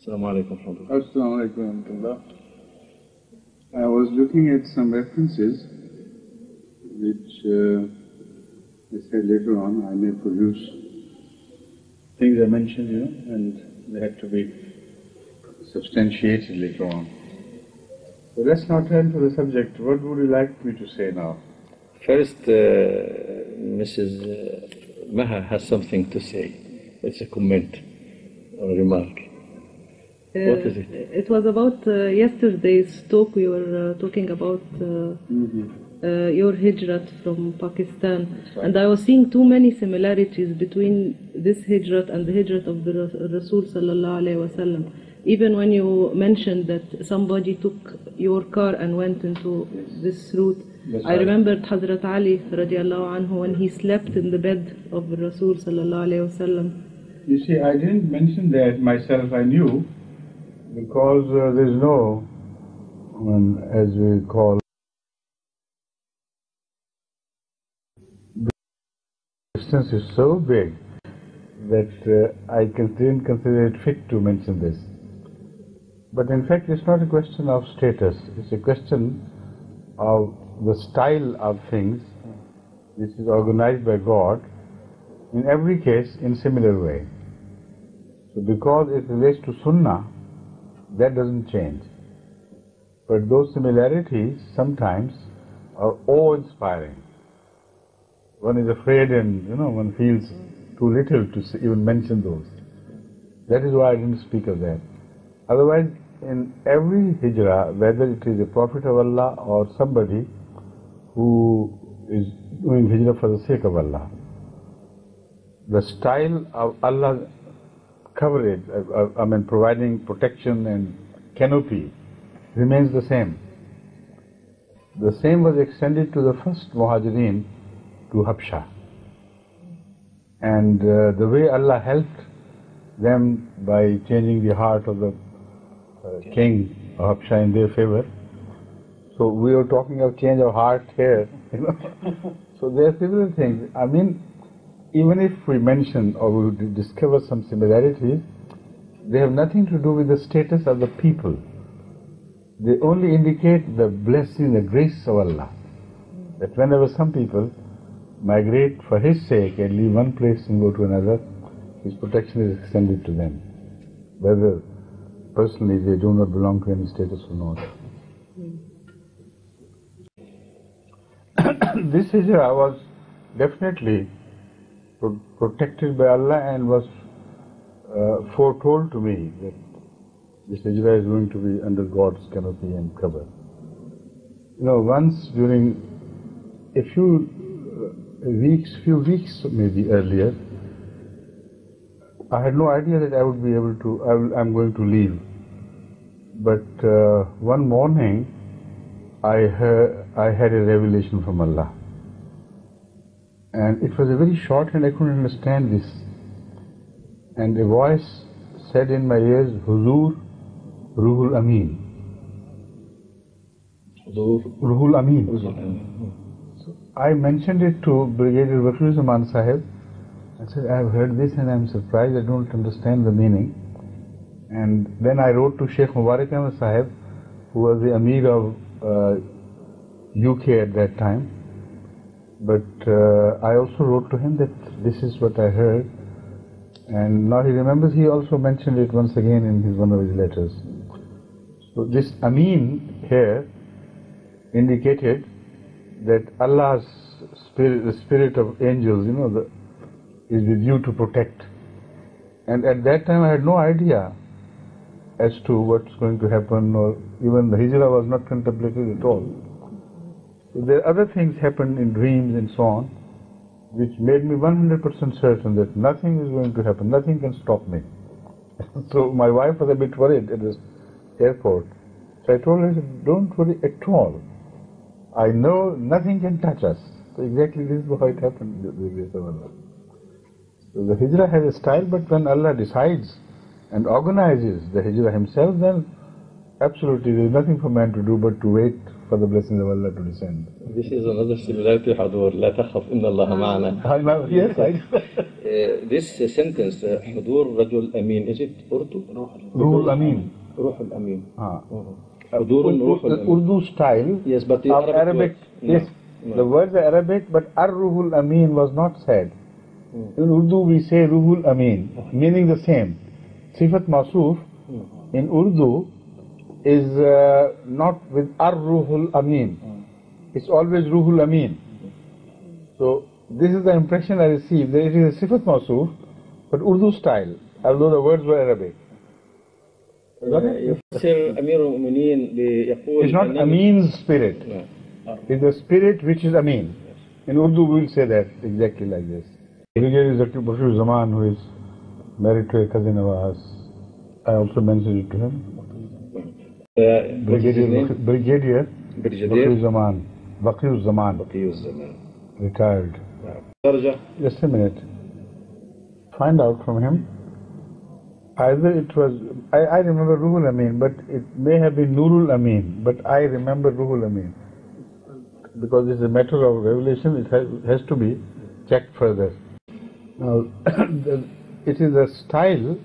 Assalamu alaikum warahmatullah. Assalamu alaikum warahmatullah. I was looking at some references which I said later on I may produce things I mentioned, and they had to be substantiated later on. So let's now turn to the subject. What would you like me to say now? First, Mrs. Maha has something to say. It's a comment or a remark. What is it? It was about yesterday's talk. We were talking about your hijrat from Pakistan. Right. And I was seeing too many similarities between this hijrat and the hijrat of the Rasul sallallahu alayhi wasallam. Even when you mentioned that somebody took your car and went into this route, I remembered Hazrat Ali radiallahu anhu when he slept in the bed of the Rasul sallallahu alayhi wasallam. You see, I didn't mention that myself, I knew, because there's no, as we call, the distance is so big that I didn't consider it fit to mention this. But in fact, it's not a question of status, it's a question of the style of things which is organized by God, in every case in similar way. So because it relates to Sunnah, that doesn't change. But those similarities sometimes are awe-inspiring. One is afraid and one feels too little to even mention those. That is why I didn't speak of that. Otherwise, in every hijrah, whether it is a Prophet of Allah or somebody who is doing hijrah for the sake of Allah, the style of Allah's coverage, providing protection and canopy, remains the same. The same was extended to the first Muhajirin to Habsha. And the way Allah helped them by changing the heart of the king of Habsha in their favor. So we are talking of change of heart here, So there are similar things. Even if we mention or we discover some similarities, they have nothing to do with the status of the people. They only indicate the blessing, the grace of Allah. That whenever some people migrate for His sake and leave one place and go to another, His protection is extended to them, whether personally they do not belong to any status or not. This hijrah was definitely protected by Allah and was foretold to me that this hijrah is going to be under God's canopy and cover. Once during a few weeks maybe earlier, I had no idea that I would be able to, I'm going to leave. But one morning I had a revelation from Allah. And it was a very short and I couldn't understand this. And a voice said in my ears, Huzur Ruhul Amin. Ruhul Amin. So I mentioned it to Brigadier Wakil Sahib. I said, I have heard this and I am surprised, I don't understand the meaning. And then I wrote to Sheikh Mubarak Ahmed Sahib, who was the Amir of UK at that time. But I also wrote to him that this is what I heard. And now he remembers he also mentioned it once again in one of his letters. So this Amin here indicated that Allah's spirit, the spirit of angels, is with you to protect. And at that time I had no idea as to what's going to happen, or even the hijrah was not contemplated at all. So there are other things happened in dreams and so on, which made me 100% certain that nothing is going to happen, nothing can stop me. So my wife was a bit worried at the airport. So I told her, don't worry at all. I know nothing can touch us. So exactly this is how it happened with the grace of Allah. So the hijrah has a style, but when Allah decides and organizes the hijrah Himself, then absolutely there is nothing for man to do but to wait for the blessings of Allah to descend. This is another similarity, حضور لا تخف إن الله معنا. Yes, I This sentence, حضور رجل أمين, is it Urdu? Ruhul Amin. روح الأمين. حضور روح الأمين. Urdu style. Yes, but the Arabic. Yes, the words are Arabic, but Ar-Ruhul Amin was not said. In Urdu we say Ruhul Amin, meaning the same. Sifat Masuf in Urdu is not with Ar-Ruhul Amin. It's always Ruhul Amin. So this is the impression I received, that it is a Sifat Masuf, but Urdu style, although the words were Arabic. It's not Amin's spirit. It's the spirit which is Amin. In Urdu we will say that exactly like this. Brigadier Zakir Bashir Zaman, who is married to a cousin of ours, I also mentioned it to him. Brigadier Bashir Zaman. Baqi Zaman. Retired. Just a minute. Find out from him. Either it was, I remember Ruhul Amin, but it may have been Nurul Amin, but I remember Ruhul Amin. Because it's a matter of revelation, it has to be checked further. Now, it is a style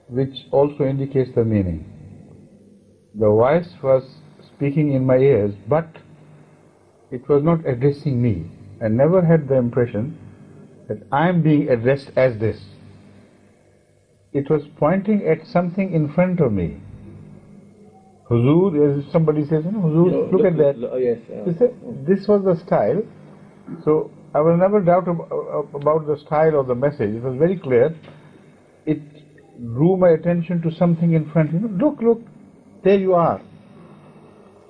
which also indicates the meaning. The voice was speaking in my ears, but it was not addressing me. I never had the impression that I am being addressed as this. It was pointing at something in front of me. Huzur, as somebody says, Huzur, look at that. Yes. This was the style. So I was never doubt about the style of the message. It was very clear. It drew my attention to something in front. Look, there you are.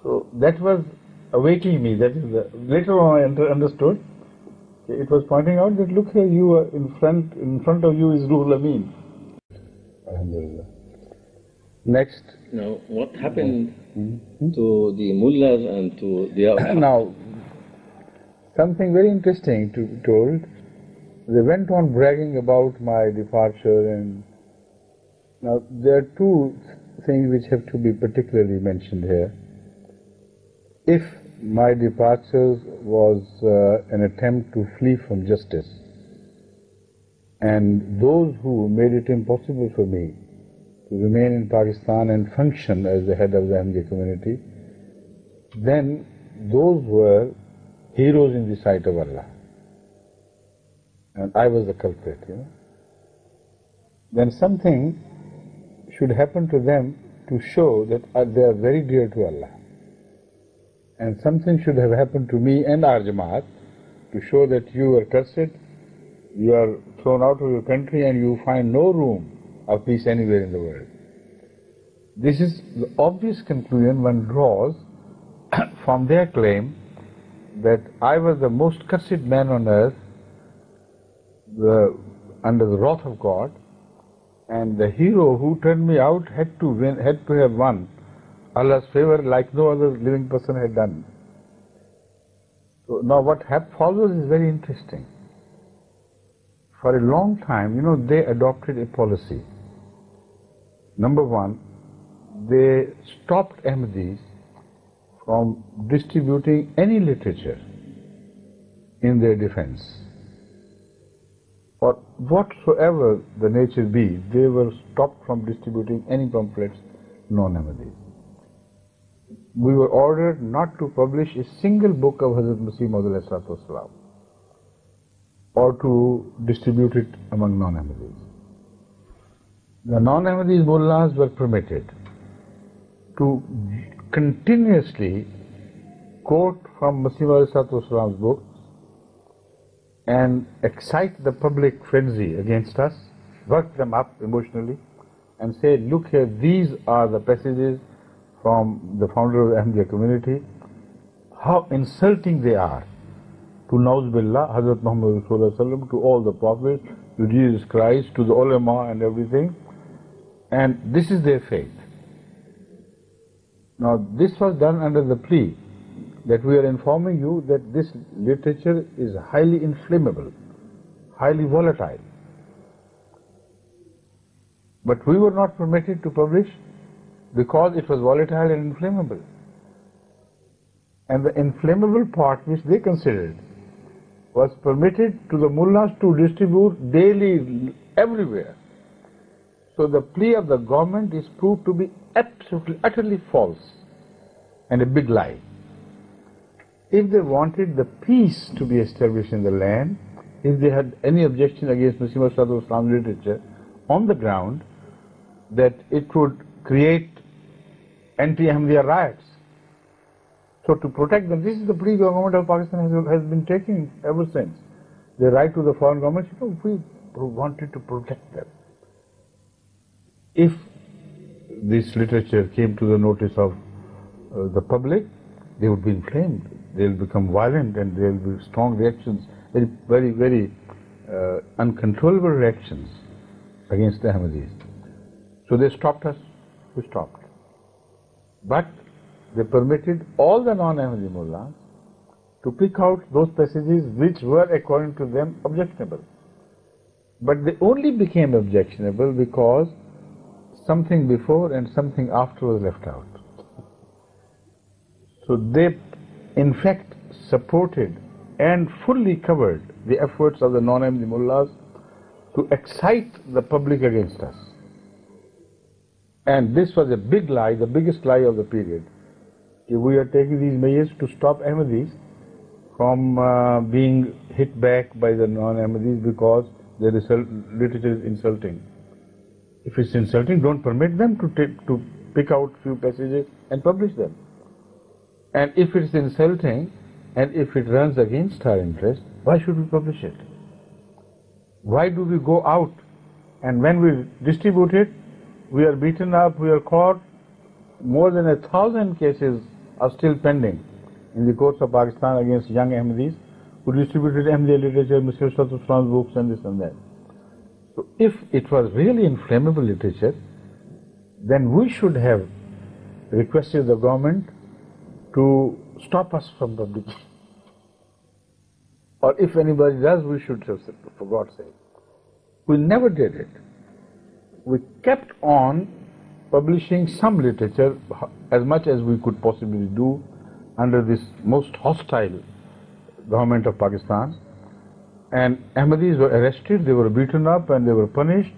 So that was awakening me. That is later on I understood. It was pointing out that look here, you are in front of you is Ruhul Amin. Alhamdulillah. Next. Now, what happened to the mullahs and to the other? Now, something very interesting to be told. They went on bragging about my departure, and now there are two things which have to be particularly mentioned here. If my departure was an attempt to flee from justice, and those who made it impossible for me to remain in Pakistan and function as the head of the Ahmadiyya community, then those were heroes in the sight of Allah. And I was the culprit, Then something should happen to them to show that they are very dear to Allah. And something should have happened to me and our Jamaat to show that you are cursed, you are thrown out of your country, and you find no room of peace anywhere in the world. This is the obvious conclusion one draws from their claim that I was the most cursed man on earth, under the wrath of God, and the hero who turned me out had to have won Allah's favor like no other living person had done. So now what follows is very interesting. For a long time, they adopted a policy. Number one, they stopped Ahmadis from distributing any literature in their defense. Or whatsoever the nature be, they were stopped from distributing any pamphlets non-Ahmadis. We were ordered not to publish a single book of Hazrat Masih Maud or to distribute it among non-Ahmadis. The non-Ahmadis mullahs were permitted to continuously quote from Masih Maud books and excite the public frenzy against us, work them up emotionally, and say, look here, these are the passages from the founder of the Ahmadiyya community, how insulting they are to Nauz Billah, Hazrat Muhammad Rasulullah, to all the prophets, to Jesus Christ, to the ulama and everything, and this is their faith. Now this was done under the plea that we are informing you that this literature is highly inflammable, highly volatile. But we were not permitted to publish because it was volatile and inflammable. And the inflammable part which they considered was permitted to the mullahs to distribute daily everywhere. So the plea of the government is proved to be absolutely, utterly false and a big lie. If they wanted the peace to be established in the land, if they had any objection against Masih Maud Islam literature on the ground that it would create anti-Ahmadiyya riots. So to protect them, this is the plea the government of Pakistan has been taking ever since. They write to the foreign governments, we wanted to protect them. If this literature came to the notice of the public, they would be inflamed, they will become violent, and there will be strong reactions, very uncontrollable reactions against the Ahmadis. So they stopped us, we stopped. But they permitted all the non-Ahmadi mullahs to pick out those passages which were, according to them, objectionable. But they only became objectionable because something before and something after was left out. So they, in fact, supported and fully covered the efforts of the non-Ahmadi mullahs to excite the public against us. And this was a big lie, the biggest lie of the period. We are taking these measures to stop Ahmadis from being hit back by the non-Ahmadis because their literature is insulting. If it's insulting, don't permit them to pick out few passages and publish them. And if it's insulting and if it runs against our interest, why should we publish it? Why do we go out and when we distribute it, we are beaten up, we are caught? More than 1,000 cases are still pending in the courts of Pakistan against young Ahmadis who distributed Ahmadiyya literature, Masih Maud Islam's books and this and that. So if it was really inflammable literature, then we should have requested the government to stop us from publication. Or if anybody does, we should have said, for God's sake. We never did it. We kept on publishing some literature as much as we could possibly do under this most hostile government of Pakistan. And Ahmadis were arrested, they were beaten up and they were punished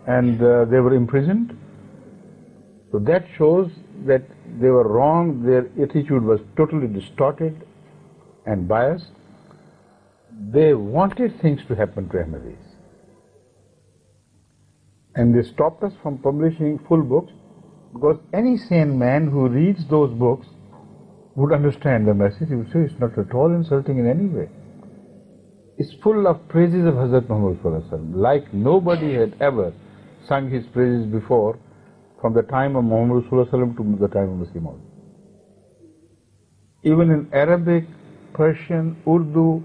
and they were imprisoned. So that shows that they were wrong, their attitude was totally distorted and biased. They wanted things to happen to Ahmadis. And they stopped us from publishing full books because any sane man who reads those books would understand the message. He would say it's not at all insulting in any way. It's full of praises of Hazrat Muhammad like nobody had ever sung his praises before from the time of Muhammad to the time of Masih Maud. Even in Arabic, Persian, Urdu,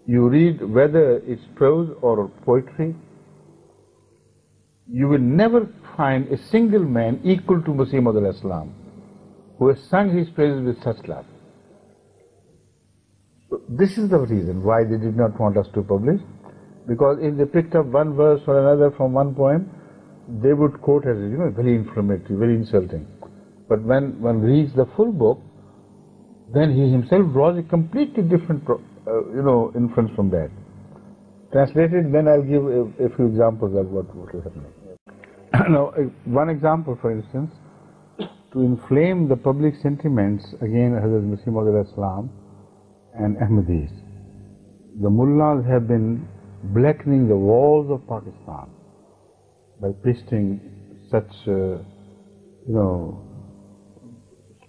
you read whether it's prose or poetry, you will never find a single man equal to Masih Maud al-Islam who has sung his praises with such love. So this is the reason why they did not want us to publish, because if they picked up one verse or another from one poem, they would quote as, very inflammatory, very insulting. But when one reads the full book, then he himself draws a completely different, inference from that. Translated, then I'll give a few examples of what is happening. Now, one example, for instance, to inflame the public sentiments against Hazrat Masih Maud al-Islam and Ahmadis, the mullahs have been blackening the walls of Pakistan by pasting such,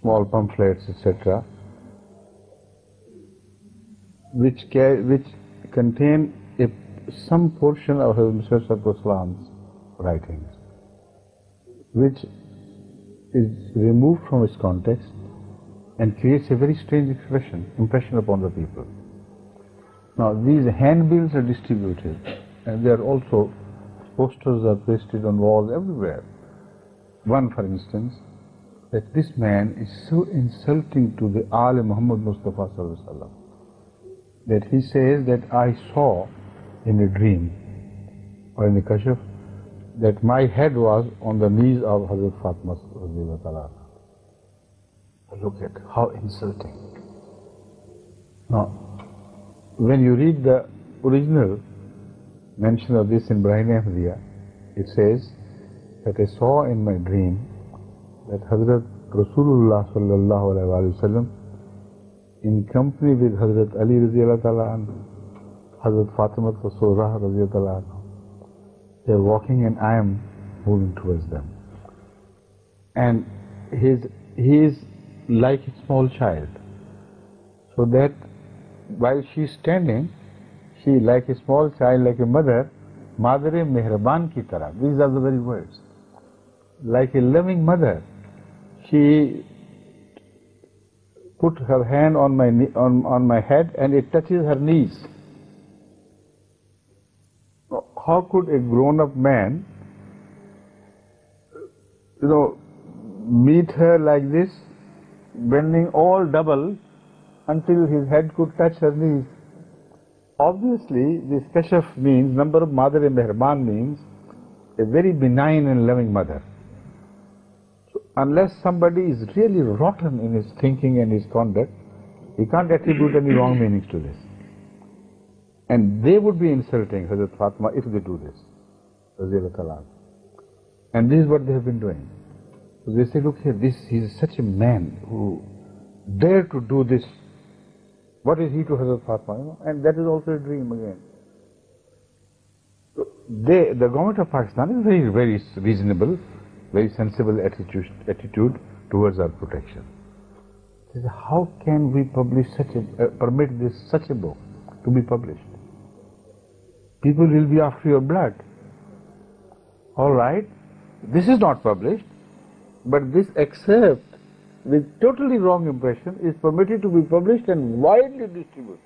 small pamphlets, etc., which contain some portion of Hazrat Masih Islam's writings, which is removed from its context and creates a very strange impression upon the people. Now, these handbills are distributed, and there are also posters are pasted on walls everywhere. One, for instance, that this man is so insulting to the Aal Muhammad Mustafa Sallallahu Alaihi Wasallam that he says that I saw in a dream or in a kashf that my head was on the knees of Hazrat Fatima. Look at how insulting. Now, when you read the original mention of this in Brahim Ahmadiyya, it says that I saw in my dream that Hazrat Rasulullah sallallahu alaihi wasallam, in company with Hazrat Ali radiyallahu ta'ala anhu, Hazrat Fatima Surah radiyallahu ta'ala anhu, they are walking and I am moving towards them. And he is like a small child, so that while she is standing, she like a small child, like a mother, Madre Mehraban ki tarah. These are the very words. Like a loving mother, she put her hand on my head and it touches her knees. How could a grown-up man, meet her like this, bending all double until his head could touch her knees? Obviously, this kashaf means, number of Madre Mehraban means a very benign and loving mother. So unless somebody is really rotten in his thinking and his conduct, he can't attribute any wrong meanings to this. And they would be insulting Hazrat Fatima if they do this. And this is what they have been doing. So they say, look here, he is such a man who dared to do this. What is he to Hazrat Fatima? And that is also a dream again. So the government of Pakistan is very, very reasonable, very sensible attitude towards our protection. They say, how can we publish permit such a book to be published? People will be after your blood. All right, this is not published, but this excerpt with totally wrong impression is permitted to be published and widely distributed.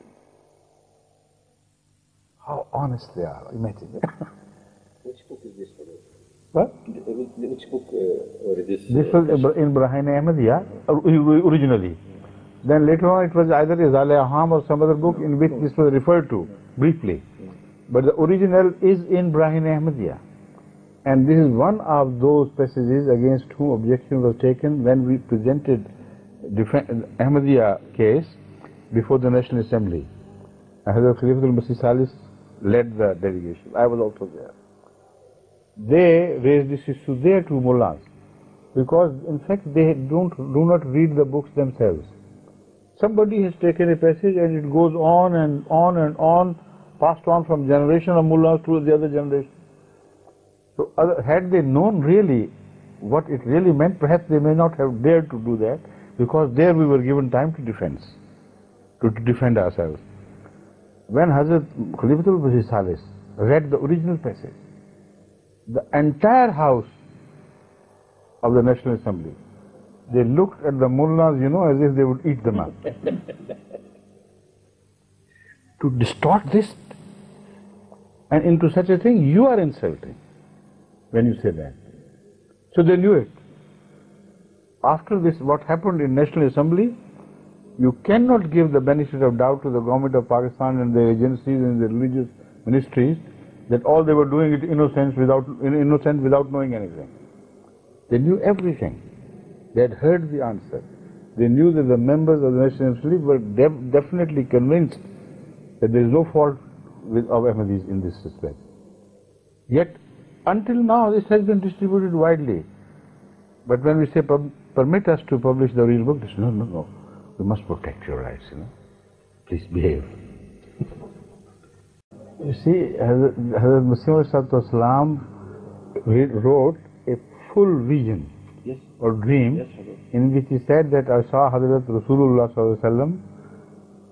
How honest they are, imagine. Which book is this for? What? Which book or is this? This was in Brahim Ahmadiyya originally. Then later on it was either Izal-e-Aham or some other book in which this was referred to briefly. But the original is in Brahim Ahmadiyya. And this is one of those passages against whom objection was taken when we presented Ahmadiyya case before the National Assembly. Hazrat Khalifatul Masih Salis led the delegation. I was also there. They raised this issue there to mullahs because in fact they do not read the books themselves. Somebody has taken a passage and it goes on and on and on, passed on from generation of mullahs to the other generation. So had they known really what it really meant, perhaps they may not have dared to do that, because there we were given time to defend ourselves. When Hazrat Khalifatul Masih Salis read the original passage, the entire house of the National Assembly, they looked at the mullahs, as if they would eat them up. To distort this and into such a thing, you are insulting when you say that. So they knew it. After this, what happened in National Assembly, you cannot give the benefit of doubt to the government of Pakistan and the agencies and the religious ministries that all they were doing it innocent without knowing anything. They knew everything. They had heard the answer. They knew that the members of the National Assembly were definitely convinced that there is no fault of Ahmadis in this respect. Yet, until now, this has been distributed widely. But when we say permit us to publish the original book, they say, no, we must protect your rights, Please behave. You see, Hazrat Masih wrote a full vision or dream in which he said that I saw Hazrat Rasulullah sallallahu alaihi wasallam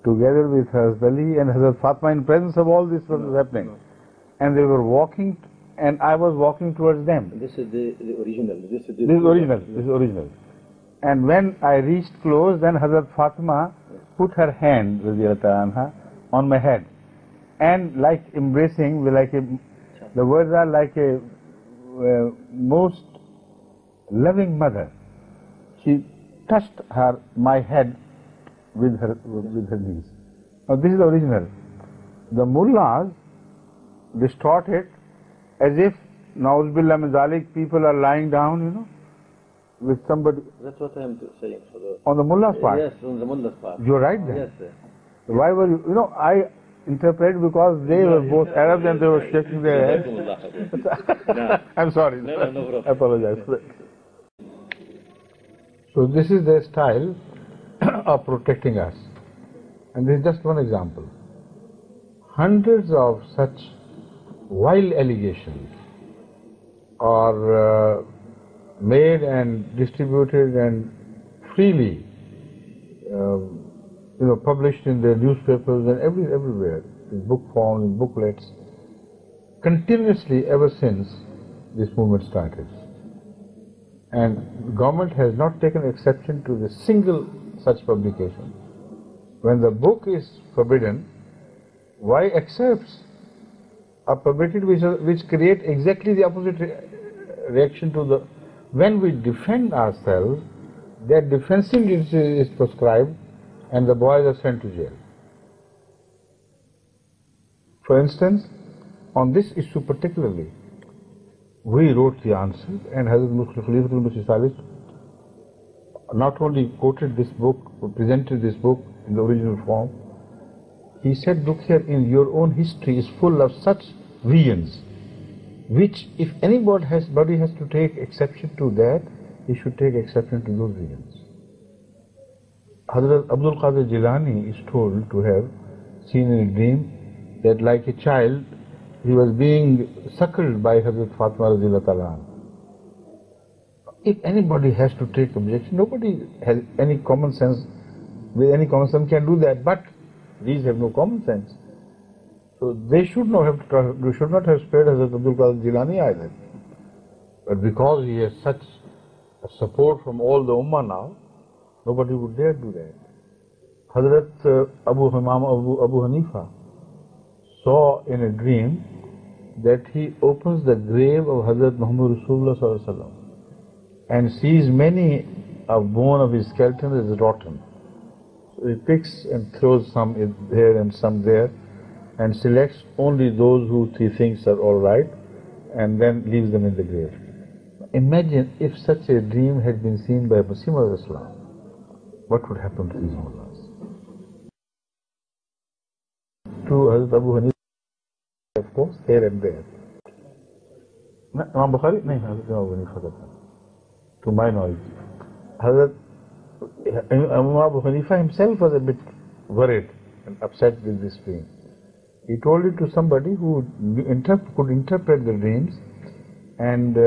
together with Hazrat Ali and Hazrat Fatima in presence of all this was happening. And they were walking and I was walking towards them. This is the original. This is original. And when I reached close, then Hazrat Fatima put her hand on my head. And like embracing, the words are like a most loving mother. She touched my head with her knees. Now this is the original. The mullahs distort it as if, Na'uz billah min zalik, people are lying down, with somebody. That's what I'm saying. For the, On the mullah's part? Yes, on the mullah's part. You're right then. Yes, sir. Why were you? You know, I interpret because they were both Arabs and they were shaking their heads. No. I'm sorry. No problem. I apologize. So this is their style of protecting us. And this is just one example. Hundreds of such wild allegations are made and distributed and freely published in the newspapers and everywhere, in book form, in booklets, continuously ever since this movement started. And government has not taken exception to the single such publication. When the book is forbidden, why accepts a publicity which create exactly the opposite reaction to the... When we defend ourselves, that defensive is prescribed and the boys are sent to jail. For instance, on this issue particularly, we wrote the answer, and Hazrat Khalifatul Masih Salih not only quoted this book, presented this book in the original form, he said, look here, in your own history is full of such visions, which if anybody has to take exception to that, he should take exception to those visions. Hazrat Abdul Qadir Jilani is told to have seen in a dream that like a child, he was being suckled by Hazrat Fatima Radhiyallahu Ta'ala. If anybody has to take objection, nobody has any common sense, with any common sense can do that, but these have no common sense. So they should not have spared Hazrat Abdul Qadir Jilani either. But because he has such support from all the Ummah now, nobody would dare do that. Hazrat Abu Hanifa saw in a dream that he opens the grave of Hazrat Muhammad Rasulullah Sallallahu Alaihi Wasallam and sees many of bone of his skeleton is rotten. So he picks and throws some here and some there and selects only those who he thinks are all right and then leaves them in the grave. Imagine if such a dream had been seen by a Muslim of Islam, what would happen to these mullahs? To Hazrat Abu Hanifa, of course, here and there. Imam Bukhari? No, Hazrat Abu Hanifa. To my knowledge. Hazrat Abu Hanifa himself was a bit worried and upset with this dream. He told it to somebody who could interpret the dreams, and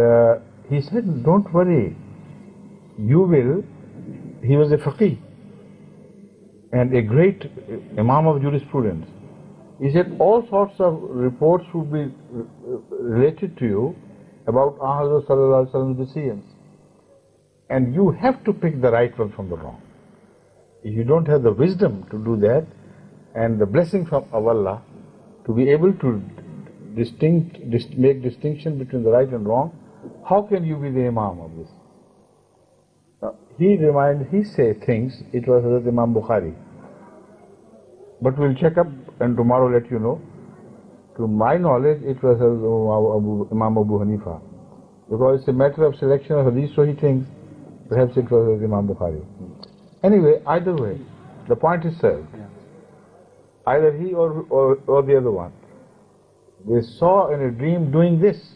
he said, don't worry, you will. He was a faqih and a great imam of jurisprudence. He said all sorts of reports would be related to you about Hazrat Sallallahu Alaihi Wasallam's decisions, and you have to pick the right one from the wrong. If you don't have the wisdom to do that and the blessing from Allah to be able to make distinction between the right and wrong, how can you be the imam of this? Now, he said things, it was Hazrat Imam Bukhari. But we'll check up and tomorrow let you know. To my knowledge, it was Imam Abu Hanifa. Because it's a matter of selection of hadith, so he thinks perhaps it was Imam Bukhari. Anyway, either way, the point is served. Either he or the other one. They saw in a dream doing this,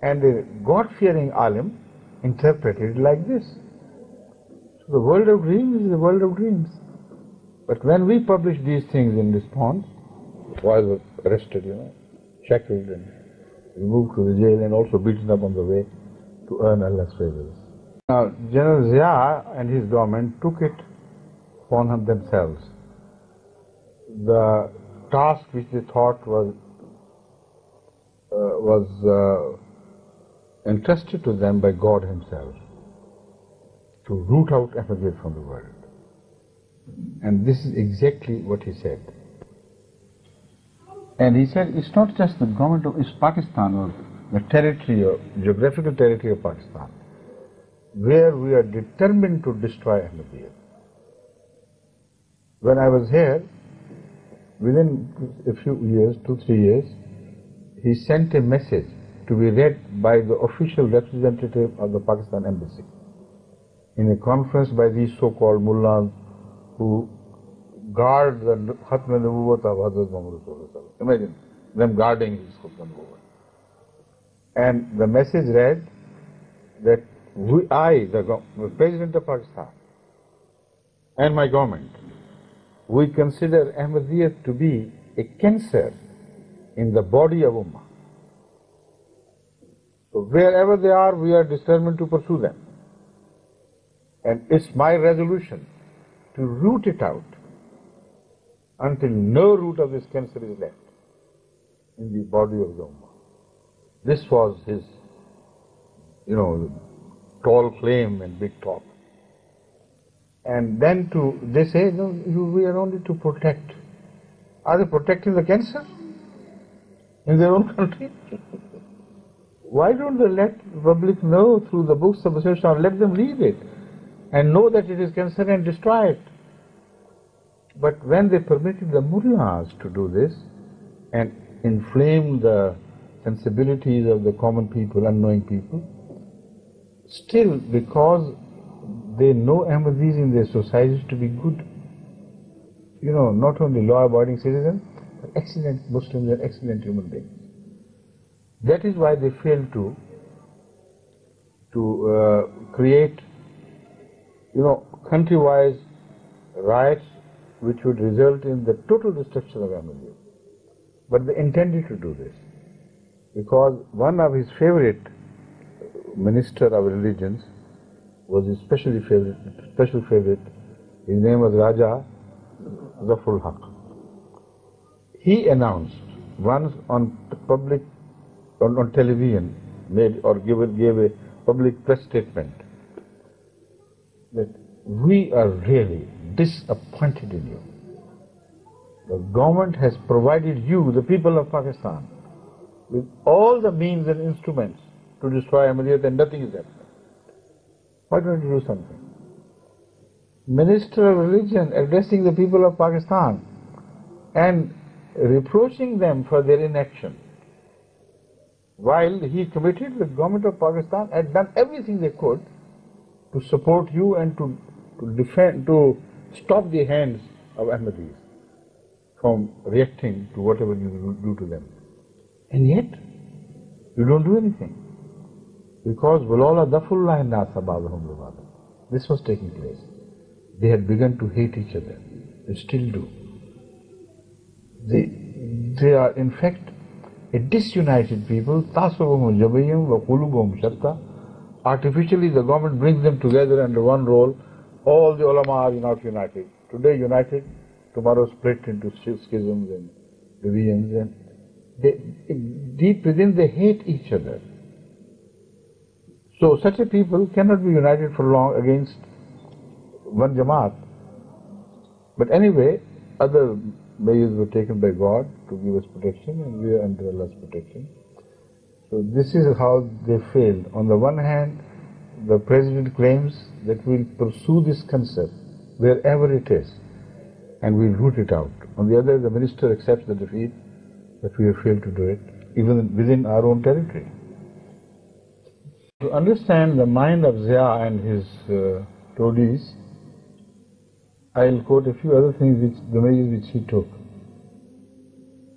and the God-fearing alim interpreted it like this. So the world of dreams is the world of dreams. But when we publish these things in response, boys were arrested, shackled and removed to the jail and also beaten up on the way to earn Allah's favors. Now, General Zia and his government took it upon themselves. The task which they thought was entrusted to them by God Himself, to root out Ahmadiyyat from the world. And this is exactly what he said. And he said, it's not just the government of Pakistan or the territory or geographical territory of Pakistan, where we are determined to destroy Ahmadiyyat. When I was here, within a few years, 2-3 years, he sent a message to be read by the official representative of the Pakistan Embassy. in a conference by these so-called mullahs who guard the Khatm al-Nubuwwat of Hazrat Muhammad Sallallahu Alaihi Wasallam. Imagine them guarding his Khatm al-Nubuwwat. And the message read that the President of Pakistan, and my government, we consider Ahmadiyyat to be a cancer in the body of Ummah. So wherever they are, we are determined to pursue them. And it's my resolution to root it out until no root of this cancer is left in the body of the Ummah. This was his, tall claim and big talk. And then they say, no, we are only to protect. Are they protecting the cancer in their own country? Why don't they let the public know through the books of the Shaykh? Let them read it and know that it is cancer and destroy it. But when they permitted the mullahs to do this and inflame the sensibilities of the common people, unknowing people, still because they know Ahmadis in their societies to be good, not only law-abiding citizens, but excellent Muslims and excellent human beings. That is why they failed to create, country-wise riots which would result in the total destruction of Ahmadiyya. But they intended to do this because one of his favorite minister of religions was his special favorite. His name was Raja Zafrul Haq. He announced once on television, gave a public press statement that we are really disappointed in you. The government has provided you, the people of Pakistan, with all the means and instruments to destroy Ahmadiyyat, and nothing is happening. Why don't you do something? Minister of Religion addressing the people of Pakistan and reproaching them for their inaction, while he committed the government of Pakistan had done everything they could to support you and to defend, to stop the hands of Ahmadis from reacting to whatever you do to them. And yet, you don't do anything. Because this was taking place. They had begun to hate each other. They still do. They are in fact a disunited people. Artificially the government brings them together under one role. All the ulama are not united. Today united, tomorrow split into schisms and divisions. And deep within they hate each other. So such a people cannot be united for long against one Jamaat. But anyway, other measures were taken by God to give us protection, and we are under Allah's protection. So this is how they failed. On the one hand, the President claims that we'll pursue this concept wherever it is, and we'll root it out. On the other, the Minister accepts the defeat, that we have failed to do it, even within our own territory. To understand the mind of Zia and his toadies, I'll quote a few other things, the measures which he took.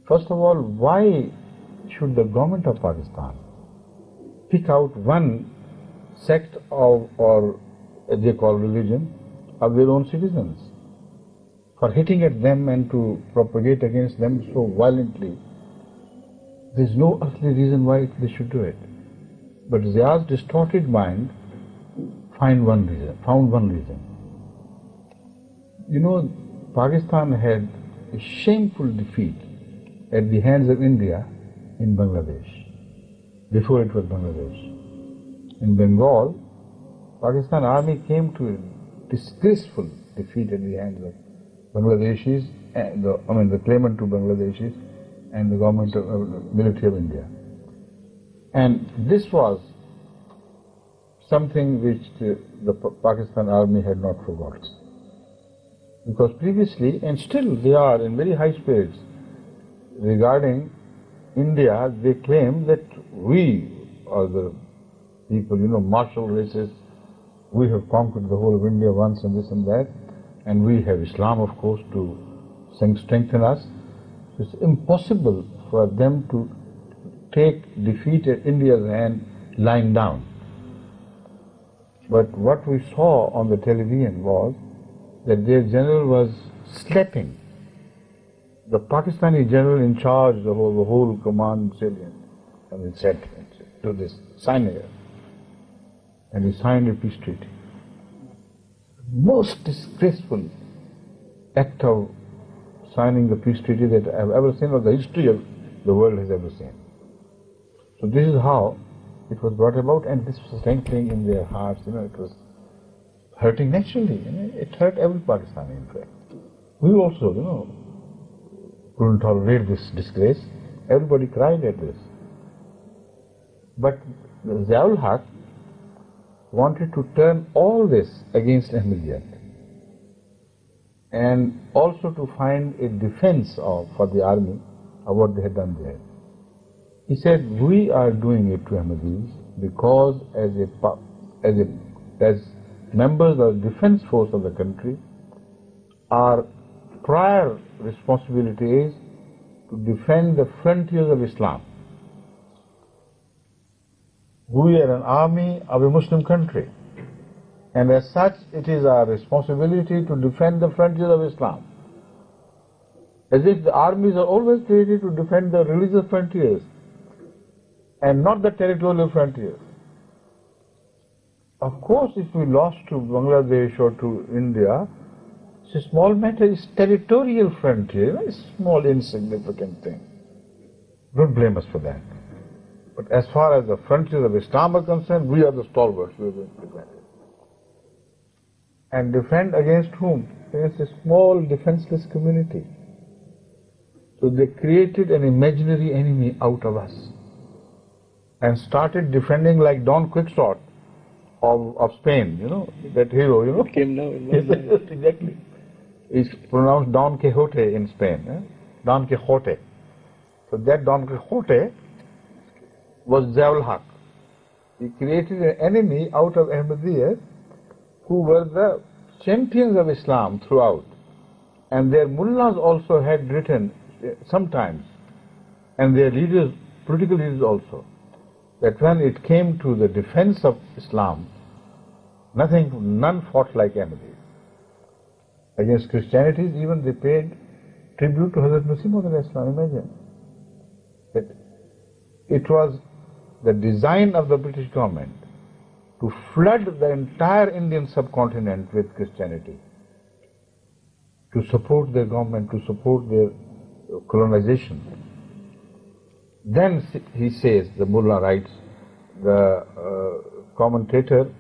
First of all, why should the government of Pakistan pick out one sect of, or as they call religion, of their own citizens for hitting at them and to propagate against them so violently? There's no earthly reason why they should do it. But Zia's distorted mind found one reason. Pakistan had a shameful defeat at the hands of India in Bangladesh, before it was Bangladesh. In Bengal, Pakistan army came to a disgraceful defeat at the hands of Bangladeshis, the claimant to Bangladeshis and the government of military of India. And this was something which the Pakistan army had not forgotten. Because previously, and still they are in very high spirits regarding India, they claim that we are the people, martial races, we have conquered the whole of India once and this and that, and we have Islam, of course, to strengthen us. It's impossible for them to take defeat at India's hand lying down. But what we saw on the television was that their general was slapping the Pakistani general in charge, the whole command salient, and he said, "Do this, sign here." And he signed a peace treaty. Most disgraceful act of signing the peace treaty that I have ever seen, or the history of the world has ever seen. So this is how it was brought about, and this was strengthening in their hearts. It was hurting naturally. It hurt every Pakistani, in fact. We also, couldn't tolerate this disgrace. Everybody cried at this. But Zia-ul Haq wanted to turn all this against Ahmadiyyat, and also to find a defense for the army of what they had done there. He said, we are doing it to Ahmadis because as members of the defense force of the country, our prior responsibility is to defend the frontiers of Islam. We are an army of a Muslim country, and as such it is our responsibility to defend the frontiers of Islam. As if the armies are always created to defend the religious frontiers and not the territorial frontiers. Of course, if we lost to Bangladesh or to India, it's a small matter, it's territorial frontier, a small insignificant thing. Don't blame us for that. But as far as the frontiers of Islam are concerned, we are the stalwarts, we are going to defend it. And defend against whom? Against a small defenseless community. So they created an imaginary enemy out of us and started defending like Don Quixote of Spain, that hero, Came now in my mind. Exactly. It's pronounced Don Quixote in Spain, Don Quixote. So that Don Quixote was Zia-ul Haq. He created an enemy out of Ahmadiyyat who were the champions of Islam throughout. And their mullahs also had written sometimes, and their leaders, political leaders also, that when it came to the defense of Islam, none fought like Ahmadis. Against Christianity, even they paid tribute to Hazrat Masih Maud Islam. Imagine that it was the design of the British government to flood the entire Indian subcontinent with Christianity, to support their government, to support their colonization. Then he says, the mullah writes, the commentator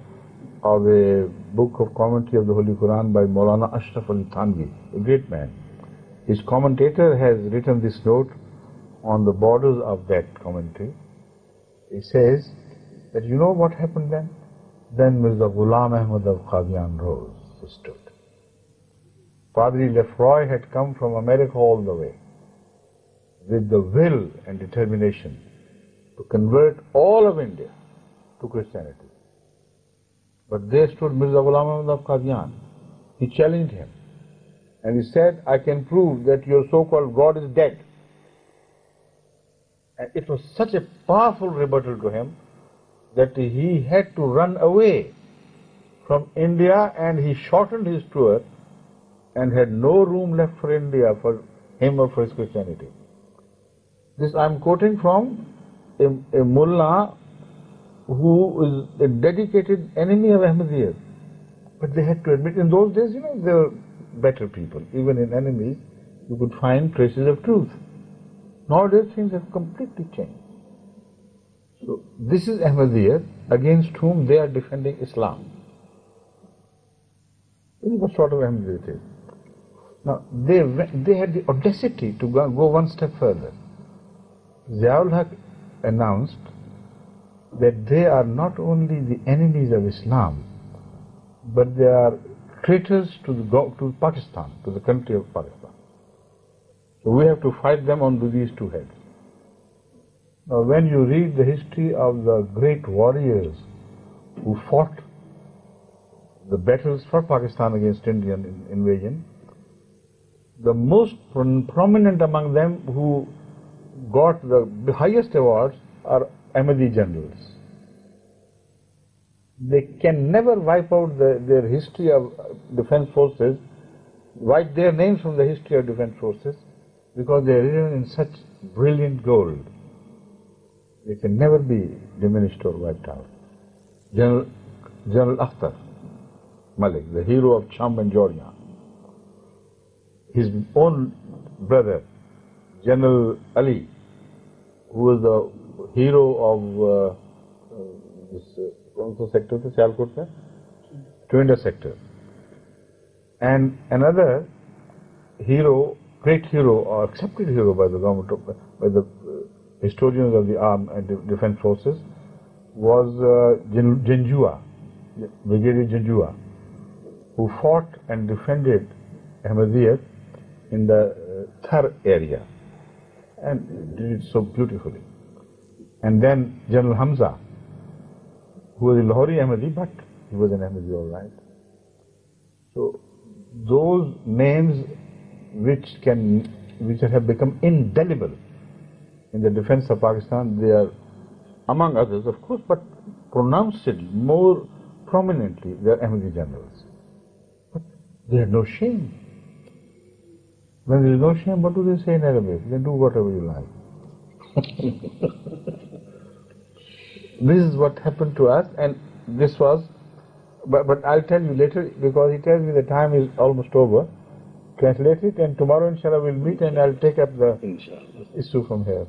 of a book of commentary of the Holy Quran by Maulana Ashraf Ali Thanvi, a great man. His commentator has written this note on the borders of that commentary. He says that you know what happened then? Then Mirza Ghulam Ahmad of Qadian rose, he stood. Padri Lefroy had come from America all the way with the will and determination to convert all of India to Christianity. But there stood Mirza Ghulam Ahmad of Qadian. He challenged him and he said, I can prove that your so-called God is dead. And it was such a powerful rebuttal to him that he had to run away from India, and he shortened his tour and had no room left for India for him or for his Christianity. This I am quoting from a mullah who is a dedicated enemy of Ahmadiyyat. But they had to admit, in those days, they were better people. Even in enemies, you could find traces of truth. Nowadays, things have completely changed. So, this is Ahmadiyyat against whom they are defending Islam. This is what sort of Ahmadiyyat is. Now, they had the audacity to go one step further. Zia-ul Haq announced that they are not only the enemies of Islam, but they are traitors to Pakistan, to the country of Pakistan. So we have to fight them on these two heads. Now when you read the history of the great warriors who fought the battles for Pakistan against Indian invasion, the most prominent among them who got the highest awards are Ahmadi generals. They can never wipe out their history of defense forces, wipe their names from the history of defense forces, because they are written in such brilliant gold. They can never be diminished or wiped out. General Akhtar Malik, the hero of Cham and Jornia, his own brother, General Ali, who was the hero of this sector, the Sialkot, Twinder sector, and another hero, great hero or accepted hero by the government, by the historians of the armed and defense forces, was Janjua, Brigadier Janjua, who fought and defended Ahmadiyyat in the Thar area and did it so beautifully. And then General Hamza, who was a Lahori Ahmadi, but he was an Ahmadi all right. So those names which have become indelible in the defense of Pakistan, they are among others, of course, but pronounced more prominently, they are Ahmadi generals. But they have no shame. When there is no shame, what do they say in Arabic? They do whatever you like. This is what happened to us, and this was, but I'll tell you later, because he tells me the time is almost over. Translate it, and tomorrow inshallah we'll meet and I'll take up the issue from here.